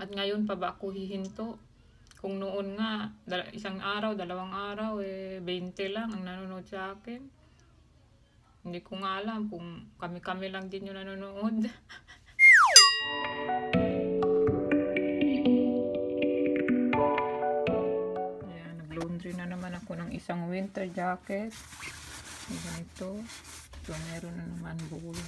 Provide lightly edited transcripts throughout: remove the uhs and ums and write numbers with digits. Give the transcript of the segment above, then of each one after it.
At ngayon pa ba ako hihinto? Kung noon nga, isang araw, dalawang araw, 20 lang ang nanonood sa akin. Hindi ko nga alam kung kami-kami lang din yung nanonood. Ayan, nag-laundry na naman ako ng isang winter jacket. Ganito. So, meron na naman bola.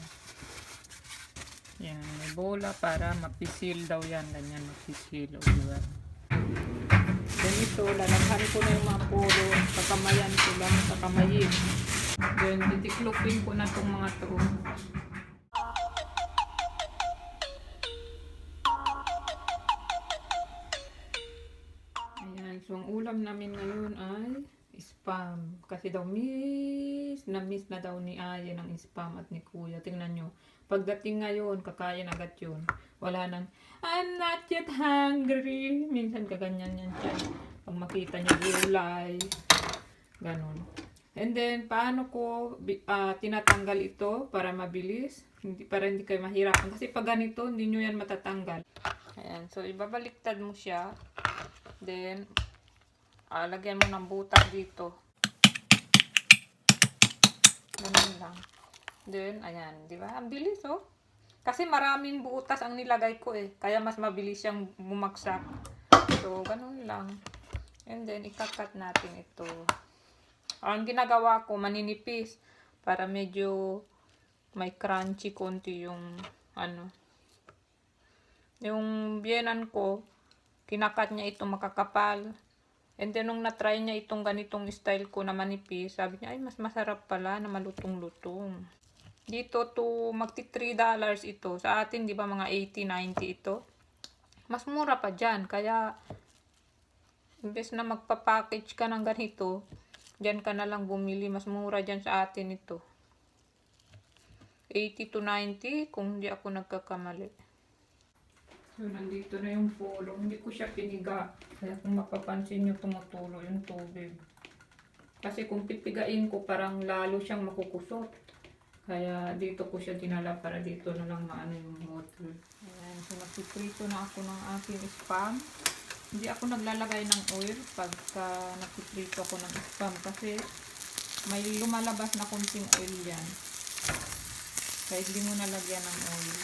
Yan, may bola para mapisil daw yan. Ganyan, mapisil. O, diba? Ganito, lalaghan ko na yung mga puro. Kakamayan ko lang, kakamayin. Then, titiklopin ko na itong mga to. Ayan, so ang ulam namin ngayon ay spam. Kasi daw miss na daw ni Ayen ang spam at ni Kuya. Tingnan nyo. Pagdating ngayon, kakain agad yun. Wala nang, I'm not yet hungry. Minsan kaganyan yan siya. Pag makita niya gulay. Ganon. And then, paano ko tinatanggal ito para mabilis? Para hindi kayo mahirapan. Kasi pag ganito, hindi nyo yan matatanggal. Ayan. So, ibabaliktad mo siya. Then, lagyan mo ng butas dito. Ganun lang. Then, ayan. Di ba? Ang bilis, oh. Kasi maraming butas ang nilagay ko, eh. Kaya mas mabilis siyang bumagsak. So, ganun lang. And then, ikakat natin ito. Ang ginagawa ko, maninipis. Para medyo may crunchy konti yung, yung biyenan ko, kinakat niya ito makakapal. And then, nung na-try niya itong ganitong style ko na manipis, sabi niya, ay, mas masarap pala na malutong-lutong. Dito to, magti $3 ito. Sa atin, di ba, mga 80, 90 ito. Mas mura pa dyan. Kaya, imbes na magpa-package ka ng ganito, dyan ka na lang bumili. Mas mura dyan sa atin ito. 80 to 90, kung hindi ako nagkakamali. So, nandito na yung polo. Hindi ko siya piniga. Kaya kung mapapansin nyo, tumutulo yung tubig. Kasi kung pipigain ko, parang lalo siyang makukusot. Kaya dito ko siya dinala para dito na lang maano yung water. Ayan. So, nagpiprito na ako ng aking spam. Hindi ako naglalagay ng oil pagka nagpiprito ako ng spam. Kasi may lumalabas na konting oil yan. Kaya hindi mo nalagyan ng oil.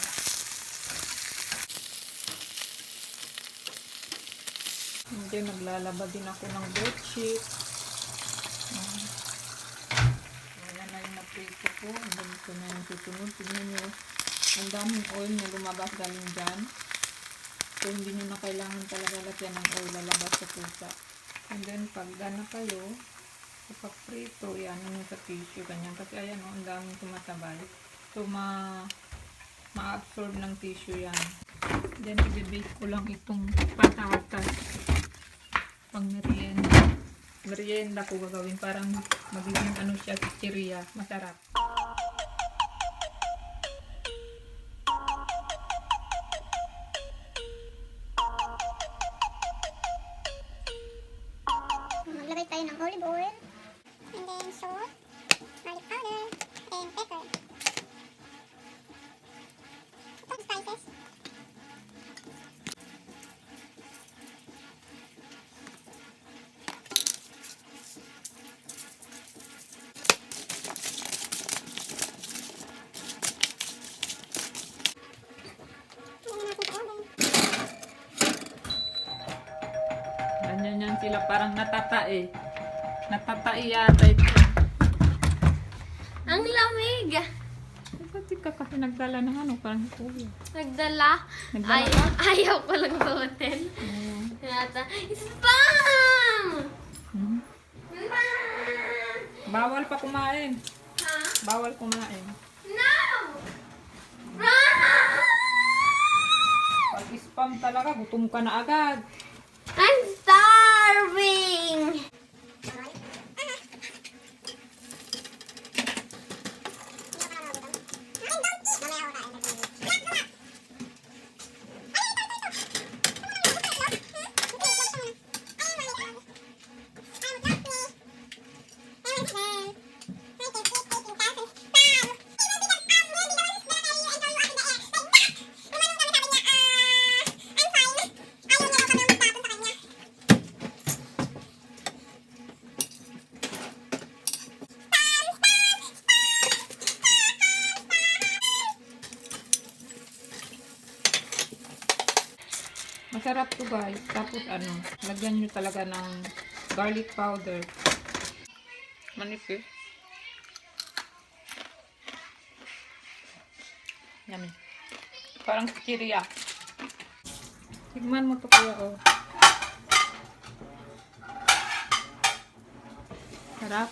Hindi, naglalaba din ako ng bedsheet. Ayan na yung naprito ko. Ang ganito na yung susunod. Tignan nyo, ang daming oil na lumabas galing dyan. So, hindi nyo na kailangan talaga lagyan ng oil. Lalabas sa pusa. And then, pag gana kayo, kapag prito, yan nyo sa tissue. Ganyan. Kasi ayan o, ang daming tumatabay. So, ma-absorb ng tissue yan. Then, i-bake ko lang itong patatas. Pang merienda. Merienda ko gagawin. Parang magiging ano siya, chicheria. Masarap. Maglagay tayo ng olive oil. And then salt, garlic powder, and pepper. Itong spices. Ganyan yan sila. Parang natatae. Natatae yata ito. Ang lamig! Kasi ka kasi nagdala ng ano, parang kuya. Nagdala. Nagdala ka? Ayaw ko lang sa hotel. Mm. Yata, spam! Hmm? Spam! Bawal pa kumain. Ha? Bawal kumain. No! Run! Pag spam talaga, gutom ka na agad. I'm starving! Masarap to guys. Tapos ano, lagyan nyo talaga ng garlic powder. Manipis. Yummy. Parang chiria. Tigman mo to kuya, oh. Sarap.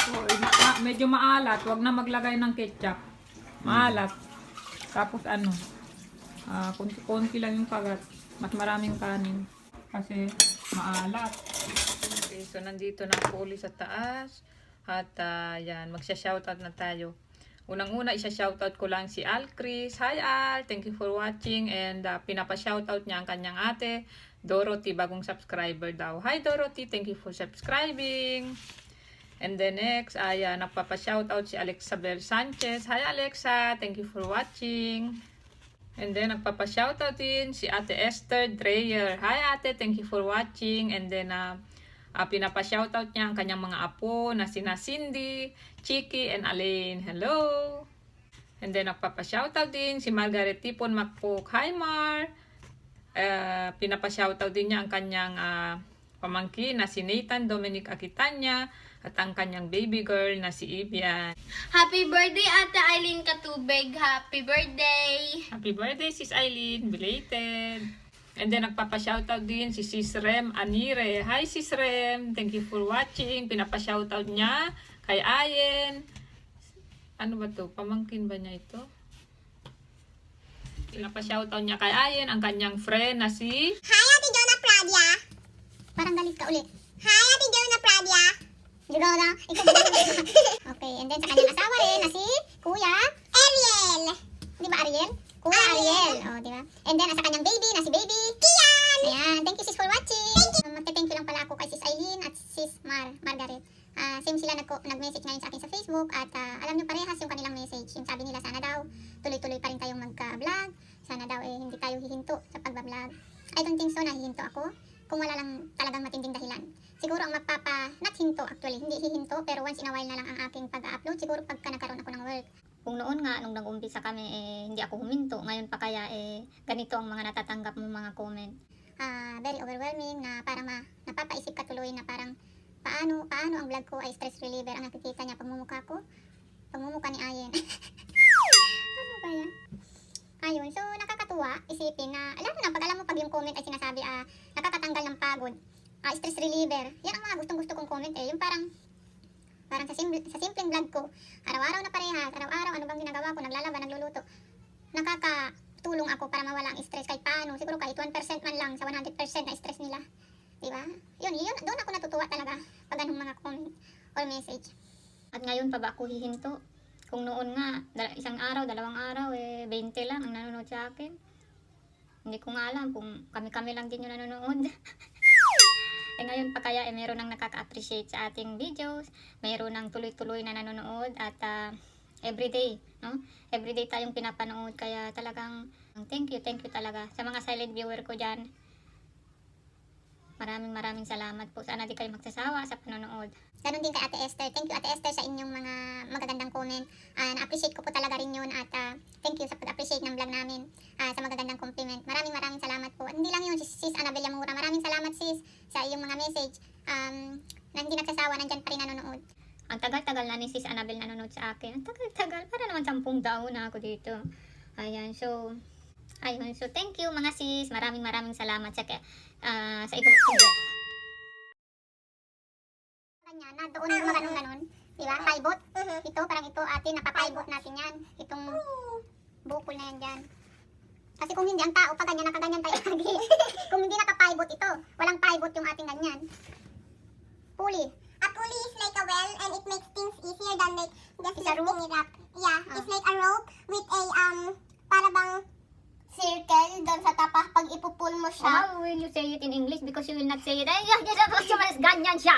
So, medyo maalat. Huwag na maglagay ng ketchup. Maalat. Tapos ano, konti-konti lang yung kagat. Mas maraming kanin. Kasi maalat. Okay, so nandito na ako ulit sa taas. At yan, magsha-shoutout na tayo. Unang-una, isa-shoutout ko lang si Al Chris. Hi Al! Thank you for watching. And pinapa-shoutout niya ang kanyang ate, Dorothy, bagong subscriber daw. Hi Dorothy! Thank you for subscribing. And then next, nagpapa-shoutout si Alexabel Sanchez. Hi Alexa! Thank you for watching. And then nagpapa-shoutout din si Ate Esther Dreyer. Hi Ate! Thank you for watching. And then pinapa-shoutout niya ang kanyang mga apo na sina Cindy, Chiki, and Alain. Hello! And then nagpapa-shoutout din si Margaret Tipon Macpook. Hi Mar! Pinapa-shoutout din niya ang kanyang pamangkin na si Nathan Dominic Aquitania at ang kanyang baby girl na si Ibian. Happy birthday, Ate Eileen Katubig. Happy birthday. Happy birthday, Sis Eileen. Belated. And then, nagpapa-shoutout din si Sis Rem Anire. Hi, Sis Rem. Thank you for watching. Pinapa-shoutout niya kay Ayen. Ano ba to? Pamangkin ba niya ito? Pinapa-shoutout niya kay Ayen, ang kanyang friend na si... Hi, Ate Jonah Pradia. Parang galit ka ulit. Hi, Ate Jonah Pradia. Jonah, ikaw ba? Okay, and then sa kanyang asawa rin na si Kuya Ariel. Di ba Ariel? Kuya Ariel. Oh, di ba? And then sa kanyang baby na si Baby Kian. Ayan, thank you sis for watching. Magte-thank you lang pala ako kay Sis Eileen at Sis Margaret. Same sila nag-message ngayon sa akin sa Facebook at alam nyo parehas yung kanilang message. Yung sabi nila sana daw tuloy-tuloy pa rin tayong magka-vlog. Sana daw hindi tayo hihinto sa pagbablog. I don't think so na hihinto ako kung wala lang talagang matinding dahilan. Siguro ang not hinto actually, hindi hihinto pero once in a while na lang ang aking pag-upload siguro pagka nagkaroon ako ng work. Kung noon nga, nung nag-umpisa kami, hindi ako huminto. Ngayon pa kaya, ganito ang mga natatanggap mong mga comment. Very overwhelming na parang napapaisip ka tuloy na parang paano ang vlog ko ay stress reliever. Ang nakikita niya pagmumukha ko, pagmumukha ni Ayen. Ano ba yan? Ayun, so nakakatuwa isipin na, alam mo na, pag alam mo pag yung comment ay sinasabi, nakakatanggal ng pagod, stress reliever. Yan ang mga gustong-gusto kong comment yung parang sa simpleng vlog ko, araw-araw na parehas, araw-araw ano bang ginagawa ko, naglalaba, nagluluto. Nakakatulong ako para mawala ang stress kahit paano, siguro kahit 1% man lang sa 100% na stress nila. Diba? Yun, doon ako natutuwa talaga pag anong mga comment or message. At ngayon pa ba ako hihinto? Kung noon nga, isang araw, dalawang araw, 20 lang ang nanonood sa akin. Hindi ko nga alam kung kami-kami lang din yung nanonood. Ngayon pa kaya meron nang nakaka-appreciate sa ating videos, meron nang tuloy-tuloy na nanonood at everyday, no? Everyday tayong pinapanood kaya talagang thank you talaga sa mga silent viewer ko diyan. Maraming salamat po. Sana di kayo magsasawa sa panonood. Ganon din kay Ate Esther. Thank you Ate Esther sa inyong mga magagandang comment. Na-appreciate ko po talaga rin yun at thank you sa pag-appreciate ng vlog namin sa magagandang compliment. Maraming salamat po. Hindi lang yun, Sis Annabel Yamura. Maraming salamat sis sa iyong mga message na hindi nagsasawa, nandyan pa rin nanonood. Ang tagal-tagal na ni Sis Annabel nanonood sa akin. Ang tagal-tagal. Para naman 10 taon na ako dito. Ayun, so thank you mga sis. Maraming salamat sa ito. Kanya na doon mga ganon, di ba? Paibot. Ito parang ito atin napapaibot natin yan. Itong bukol na yan dyan. Kasi kung hindi ang tao pa ganyan nakaganyan tayo lagi. Kung hindi nakapaibot ito, walang paibot yung ating ganyan. Pulley. A pulley is like a well and it makes things easier than like just lifting it up. Yeah, it's like a rope with a para bang circle doon sa tapas pag ipupul mo siya. How will you say it in English? Because you will not say it. Ay, ganyan siya.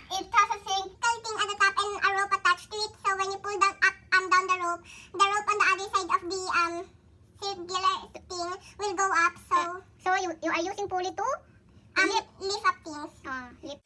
It has a circle thing at the top and a rope attached to it. So when you pull down the rope on the other side of the circular thing will go up. So you are using pulley to lift up things. Lift.